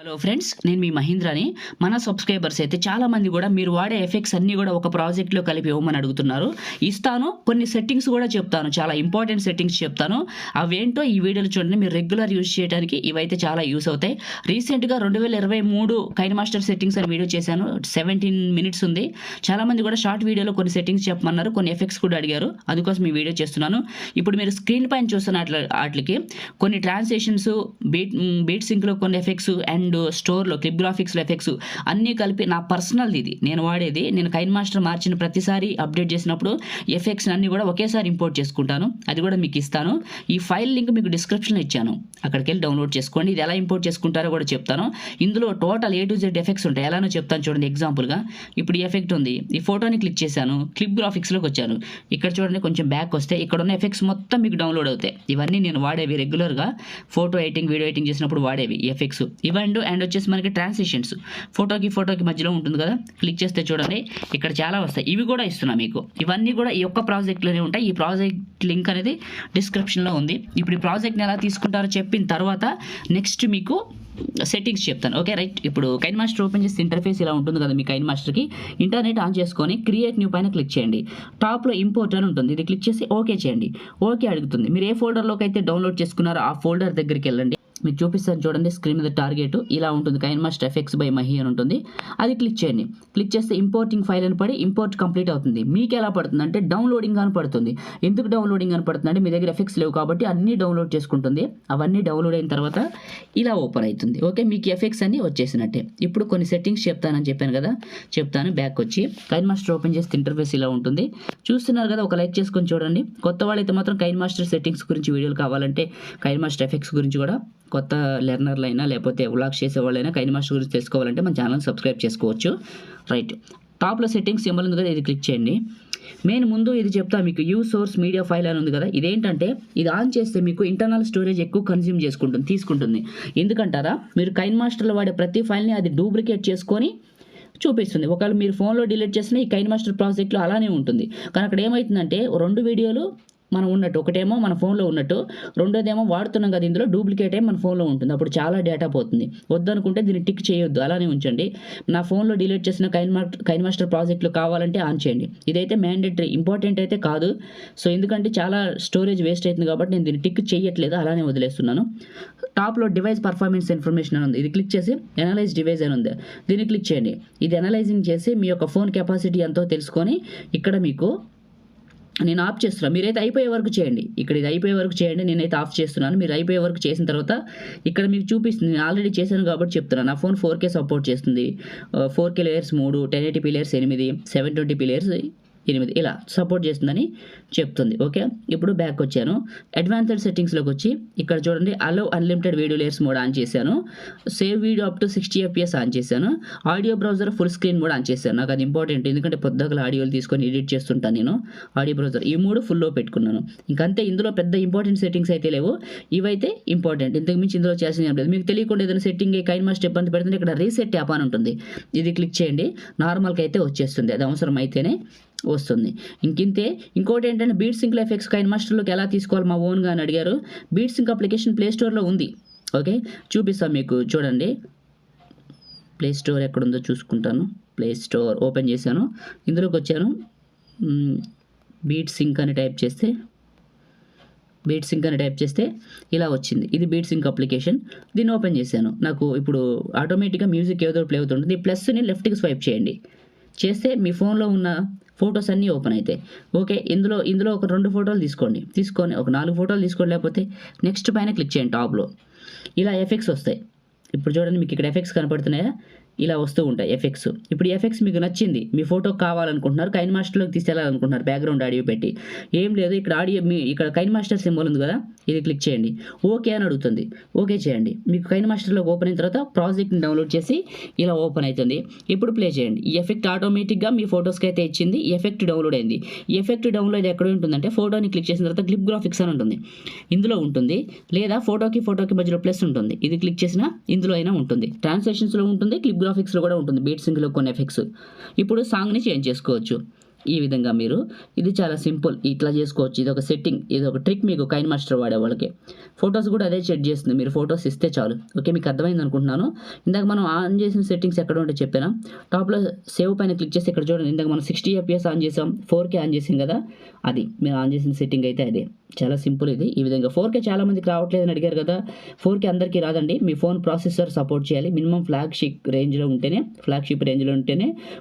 Hello friends, నేను మీ మహేంద్రని. మన subscribers అయితే చాలామంది కూడా మీరు వాడే ఎఫెక్ట్స్ అన్నీ కూడా ఒక ప్రాజెక్ట్లో కలిపి ఇవ్వమని అడుగుతున్నారు. ఇస్తాను, కొన్ని సెట్టింగ్స్ కూడా చెప్తాను, చాలా ఇంపార్టెంట్ సెట్టింగ్స్ చెప్తాను. అవేంటో ఈ వీడియోలో చూడండి. మీరు రెగ్యులర్ యూజ్ చేయడానికి ఇవైతే చాలా యూస్ అవుతాయి. రీసెంట్గా 2023 కైనమాస్టర్ సెట్టింగ్స్ అని వీడియో చేశాను. 17 minutes ఉంది. చాలామంది కూడా షార్ట్ వీడియోలో కొన్ని సెట్టింగ్స్ చెప్పమన్నారు, కొన్ని ఎఫెక్ట్స్ కూడా అడిగారు. అందుకోసం ఈ వీడియో చేస్తున్నాను. ఇప్పుడు మీరు స్క్రీన్ పైన చూస్తున్న వాటికి కొన్ని ట్రాన్స్లేషన్స్, బీట్ సింక్లో కొన్ని ఎఫెక్ట్స్ అండ్ స్టోర్లో క్లిప్ గ్రాఫిక్స్లో ఎఫెక్ట్స్ అన్నీ కలిపి నా పర్సనల్ది ఇది, నేను వాడేది. నేను కైనమాస్టర్ మార్చిన ప్రతిసారి అప్డేట్ చేసినప్పుడు ఎఫెక్ట్స్ అన్నీ కూడా ఒకేసారి ఇంపోర్ట్ చేసుకుంటాను. అది కూడా మీకు ఇస్తాను. ఈ ఫైల్ లింక్ మీకు డిస్క్రిప్షన్లో ఇచ్చాను, అక్కడికి వెళ్ళి డౌన్లోడ్ చేసుకోండి. ఇది ఎలా ఇంపోర్ట్ చేసుకుంటారో కూడా చెప్తాను. ఇందులో total A to Z effects ఉంటాయి. ఎలానో చెప్తాను చూడండి. ఎగ్జాంపుల్గా ఇప్పుడు ఈ ఎఫెక్ట్ ఉంది, ఈ ఫోటోని క్లిక్ చేశాను, క్లిప్ గ్రాఫిక్స్లోకి వచ్చాను. ఇక్కడ చూడండి, కొంచెం బ్యాక్ వస్తే ఇక్కడ ఉన్న ఎఫెక్ట్స్ మొత్తం మీకు డౌన్లోడ్ అవుతాయి. ఇవన్నీ నేను వాడేవి రెగ్యులర్గా ఫోటో ఎడిటింగ్, వీడియో ఎడిటింగ్ చేసినప్పుడు వాడేవి ఈ ఎఫెక్ట్స్. ఇవన్నీ అండ్ వచ్చేసి మనకి ట్రాన్సిషన్స్, ఫోటోకి మధ్యలో ఉంటుంది కదా, క్లిక్ చేస్తే చూడండి ఇక్కడ చాలా వస్తాయి. ఇవి కూడా ఇస్తున్నా మీకు. ఇవన్నీ కూడా ఈ ఒక్క ప్రాజెక్ట్లోనే ఉంటాయి. ఈ ప్రాజెక్ట్ లింక్ అనేది డిస్క్రిప్షన్లో ఉంది. ఇప్పుడు ఈ ప్రాజెక్ట్ని ఎలా తీసుకుంటారో చెప్పిన తర్వాత నెక్స్ట్ మీకు సెట్టింగ్స్ చెప్తాను. Okay right. ఇప్పుడు కైనమాస్టర్ ఓపెన్ చేస్తే ఇంటర్ఫేస్ ఇలా ఉంటుంది కదా. మీ కైనమాస్టర్కి ఇంటర్నెట్ ఆన్ చేసుకొని క్రియేట్ న్యూ పైన క్లిక్ చేయండి. టాప్లో ఇంపోర్ట్ అని ఉంటుంది, ఇది క్లిక్ చేసి ఓకే చేయండి. ఓకే అడుగుతుంది. మీరు ఏ ఫోల్డర్లోకి అయితే డౌన్లోడ్ చేసుకున్నారో ఆ ఫోల్డర్ దగ్గరికి వెళ్ళండి. మీకు చూపిస్తాను చూడండి, స్క్రీన్ మీద టార్గెట్ ఇలా ఉంటుంది. కైనమాస్టర్ ఎఫెక్ట్స్ బై మహి అని ఉంటుంది, అది క్లిక్ చేయండి. క్లిక్ చేస్తే ఇంపోర్టింగ్ ఫైల్ అని పడి ఇంపోర్ట్ కంప్లీట్ అవుతుంది. మీకు ఎలా పడుతుంది అంటే డౌన్లోడింగ్ అని పడుతుంది. ఎందుకు డౌన్లోడింగ్ అని పడుతుంది అంటే మీ దగ్గర ఎఫెక్ట్స్ లేవు కాబట్టి అన్నీ డౌన్లోడ్ చేసుకుంటుంది. అవన్నీ డౌన్లోడ్ అయిన తర్వాత ఇలా ఓపెన్ అవుతుంది. ఓకే, మీకు ఎఫెక్ట్స్ అన్నీ వచ్చేసినట్టే. ఇప్పుడు కొన్ని సెట్టింగ్స్ చెప్తానని చెప్పాను కదా, చెప్తాను. బ్యాక్ వచ్చి కైనమాస్టర్ ఓపెన్ చేస్తే ఇంటర్ఫేస్ ఇలా ఉంటుంది. చూస్తున్నారు కదా, ఒక లైక్ చేసుకొని చూడండి. కొత్త వాళ్ళైతే మాత్రం కైనమాస్టర్ సెట్టింగ్స్ గురించి వీడియోలు కావాలంటే, కైనమాస్టర్ ఎఫెక్ట్స్ గురించి కూడా కొత్త లెర్నర్లైనా లేకపోతే వ్లాగ్స్ చేసేవాళ్ళైనా కైనమాస్టర్ గురించి తెలుసుకోవాలంటే మన ఛానల్ సబ్స్క్రైబ్ చేసుకోవచ్చు. రైట్, టాప్లో సెట్టింగ్స్ సింబల్ ఉంది కదా, ఇది క్లిక్ చేయండి. మెయిన్ ముందు ఇది చెప్తా మీకు, యూజ్ సోర్స్ మీడియా ఫైల్ అని ఉంది కదా. ఇదేంటంటే ఇది ఆన్ చేస్తే మీకు ఇంటర్నల్ స్టోరేజ్ ఎక్కువ కన్జ్యూమ్ తీసుకుంటుంది. ఎందుకంటారా, మీరు కైనమాస్టర్లో వాడే ప్రతి ఫైల్ని అది డూప్లికేట్ చేసుకొని చూపిస్తుంది. ఒకవేళ మీరు ఫోన్లో డిలీట్ చేసినా ఈ కైనమాస్టర్ ప్రాజెక్ట్లో అలానే ఉంటుంది. కానీ అక్కడ ఏమవుతుందంటే 2 వీడియోలు మనం ఉన్నట్టు, ఒకటేమో మన ఫోన్లో ఉన్నట్టు, రెండోదేమో వాడుతున్నాం కదా ఇందులో డూప్లికేట్ అయ్యి మన ఫోన్లో ఉంటుంది. అప్పుడు చాలా డేటా పోతుంది. వద్దనుకుంటే దీన్ని టిక్ చేయొద్దు, అలానే ఉంచండి. నా ఫోన్లో డిలీట్ చేసిన కైనమాస్టర్ ప్రాజెక్టులు కావాలంటే ఆన్ చేయండి. ఇదైతే మ్యాండేటరీ, ఇంపార్టెంట్ అయితే కాదు. సో ఎందుకంటే చాలా స్టోరేజ్ వేస్ట్ అవుతుంది కాబట్టి నేను దీన్ని టిక్ చేయట్లేదు, అలానే వదిలేస్తున్నాను. టాప్లో డివైస్ పర్ఫార్మెన్స్ ఇన్ఫర్మేషన్ అని ఉంది, ఇది క్లిక్ చేసి ఎనలైజ్ డివైస్ అని ఉంది, దీన్ని క్లిక్ చేయండి. ఇది ఎనలైజింగ్ చేసి మీ యొక్క ఫోన్ కెపాసిటీ ఎంతో తెలుసుకొని ఇక్కడ మీకు నేను ఆఫ్ చేస్తున్నాను. మీరైతే అయిపోయే వరకు చేయండి. ఇక్కడ ఇది అయిపోయే వరకు చేయండి, నేనైతే ఆఫ్ చేస్తున్నాను. మీరు అయిపోయే వరకు చేసిన తర్వాత ఇక్కడ మీకు చూపిస్తుంది. నేను ఆల్రెడీ చేశాను కాబట్టి చెప్తున్నాను. నా ఫోన్ 4K సపోర్ట్ చేస్తుంది. 4K layers 3, 1080p layers 8, 720p layers 8 ఇలా సపోర్ట్ చేస్తుందని చెప్తుంది. ఓకే, ఇప్పుడు బ్యాక్ వచ్చాను. అడ్వాన్స్డ్ సెట్టింగ్స్లోకి వచ్చి ఇక్కడ చూడండి, allow unlimited video layers mode on చేశాను. Save video up to 60 FPS on చేశాను. Audio browser full screen mode on చేశాను. నాకు అది ఇంపార్టెంట్, ఎందుకంటే పొద్దుగల ఆడియోలు తీసుకొని ఎడిట్ చేస్తుంటాను నేను. ఆడియో బ్రౌజర్ ఈ 3 ఫుల్లో పెట్టుకున్నాను. ఇంకంతే, ఇందులో పెద్ద ఇంపార్టెంట్ సెట్టింగ్స్ అయితే లేవు. ఇవైతే ఇంపార్టెంట్, ఇంతకు మించి ఇందులో చేయాల్సింది ఏం లేదు. మీకు తెలియకుండా ఏదైనా సెట్టింగ్ కైనమాస్టర్ ఇబ్బంది పెడుతుంటే ఇక్కడ రీసెట్ ట్యాప్ అని ఉంటుంది, ఇది క్లిక్ చేయండి. నార్మల్గా అయితే వచ్చేస్తుంది, అది అవసరం అయితేనే వస్తుంది. ఇంకింతే. ఇంకోటి ఏంటంటే BeatSync ఎఫెక్ట్స్ కైనమాస్టర్లోకి ఎలా తీసుకోవాలి మా ఓన్గా అని అడిగారు. BeatSync అప్లికేషన్ ప్లే స్టోర్లో ఉంది. ఓకే, చూపిస్తాను మీకు చూడండి. ప్లే స్టోర్ ఎక్కడుందో చూసుకుంటాను. ప్లే స్టోర్ ఓపెన్ చేశాను, ఇందులోకి వచ్చాను. BeatSync అని టైప్ చేస్తే ఇలా వచ్చింది. ఇది BeatSync అప్లికేషన్. దీన్ని ఓపెన్ చేశాను. నాకు ఇప్పుడు ఆటోమేటిక్గా మ్యూజిక్ ఏదో ప్లే అవుతుంటుంది. ప్లస్ని లెఫ్ట్కి స్వైప్ చేయండి. చేస్తే మీ ఫోన్లో ఉన్న ఫొటోస్ అన్నీ ఓపెన్ అవుతాయి. ఓకే, ఇందులో ఒక 2 ఫోటోలు తీసుకొని ఒక 4 ఫోటోలు తీసుకోండి. లేకపోతే నెక్స్ట్ పైన క్లిక్ చేయండి. టాప్లో ఇలా ఎఫెక్ట్స్ వస్తాయి. ఇప్పుడు చూడండి, మీకు ఇక్కడ ఎఫెక్ట్స్ కనపడుతున్నాయా, ఇలా వస్తూ ఉంటాయి ఎఫెక్ట్స్. ఇప్పుడు ఎఫెక్ట్స్ మీకు నచ్చింది, మీ ఫోటో కావాలనుకుంటున్నారు, కైనమాస్టర్లోకి తీసుకెళ్ళాలనుకుంటున్నారు, బ్యాక్గ్రౌండ్ ఆడియో పెట్టి. ఏం లేదు, ఇక్కడ ఆడియో ఇక్కడ కైనమాస్టర్ సింబల్ ఉంది కదా, ఇది క్లిక్ చేయండి. ఓకే అని అడుగుతుంది, ఓకే చేయండి. మీకు కైనమాస్టర్లోకి ఓపెన్ అయిన తర్వాత ప్రాజెక్ట్ని డౌన్లోడ్ చేసి ఇలా ఓపెన్ అవుతుంది. ఇప్పుడు ప్లే చేయండి. ఈ ఎఫెక్ట్ ఆటోమేటిక్గా మీ ఫోటోస్కి అయితే ఇచ్చింది. ఈ ఎఫెక్ట్ డౌన్లోడ్ అయింది. ఈ ఎఫెక్ట్ డౌన్లోడ్ ఎక్కడ ఉంటుందంటే, ఫోటోని క్లిక్ చేసిన తర్వాత క్లిప్ గ్రాఫిక్స్ అని ఉంటుంది, ఇందులో ఉంటుంది. లేదా ఫోటోకి మధ్యలో ప్లస్ ఉంటుంది, ఇది క్లిక్ చేసినా ఇందులో అయినా ఉంటుంది. ట్రాన్స్లేషన్స్లో ఉంటుంది, క్లిప్ గ్రాఫిక్స్లో కూడా ఉంటుంది. BeatSyncలో కొన్ని ఎఫెక్ట్స్. ఇప్పుడు సాంగ్ని చేంజ్ చేసుకోవచ్చు. ఈ విధంగా మీరు ఇది చాలా సింపుల్, ఇట్లా చేసుకోవచ్చు. ఇది ఒక సెట్టింగ్, ఇది ఒక ట్రిక్ మీకు కైన్మాస్టర్ వాడే వాళ్ళకి. ఫొటోస్ కూడా అదే సెట్ చేస్తుంది, మీరు ఫొటోస్ ఇస్తే చాలు. ఓకే, మీకు అర్థమైంది అనుకుంటున్నాను. ఇందాక మనం ఆన్ చేసిన సెట్టింగ్స్ ఎక్కడ ఉంటే చెప్పాను. టాప్లో సేవ్ పైన క్లిక్ చేసి ఇక్కడ చూడండి, ఇందాక మనం 60 FPS ఆన్ చేసాం, 4K ఆన్ చేసాం కదా, అది మీరు ఆన్ చేసిన సెట్టింగ్ అయితే అదే. చాలా సింపుల్ ఇది. ఈ విధంగా 4K చాలా మందికి రావట్లేదని అడిగారు కదా, 4K అందరికీ రాదండి. మీ ఫోన్ ప్రాసెసర్ సపోర్ట్ చేయాలి. మినిమం ఫ్లాగ్షిప్ రేంజ్లో ఉంటేనే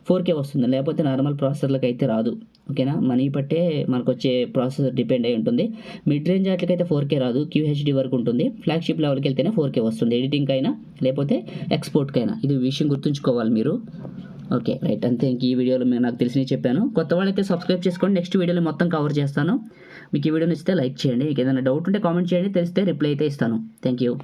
4K వస్తుంది, లేకపోతే నార్మల్ ప్రాసెసర్లకు అయితే రాదు. ఓకేనా, మనీ పట్టే మనకు వచ్చే ప్రాసెసర్ డిపెండ్ అయి ఉంటుంది. మిడ్ రేంజ్ వాటికైతే 4K రాదు, QHD వరకు ఉంటుంది. ఫ్లాగ్షిప్ లెవెల్కి వెళ్తేనే 4K వస్తుంది, ఎడిటింగ్ అయినా లేకపోతే ఎక్స్పోర్ట్కైనా. ఇది విషయం గుర్తుంచుకోవాలి మీరు. ఓకే రైట్, అంతే. ఇంక ఈ వీడియోలో నేను నాకు తెలిసినవి చెప్పాను. కొత్త వాళ్ళైతే సబ్స్క్రైబ్ చేసుకోండి, నెక్స్ట్ వీడియోలో మొత్తం కవర్ చేస్తాను. మీకు ఈ వీడియో నచ్చితే లైక్ చేయండి, మీకు ఏదైనా డౌట్ ఉంటే కామెంట్ చేయండి, తెలిస్తే రిప్లై అయితే ఇస్తాను. Thank you.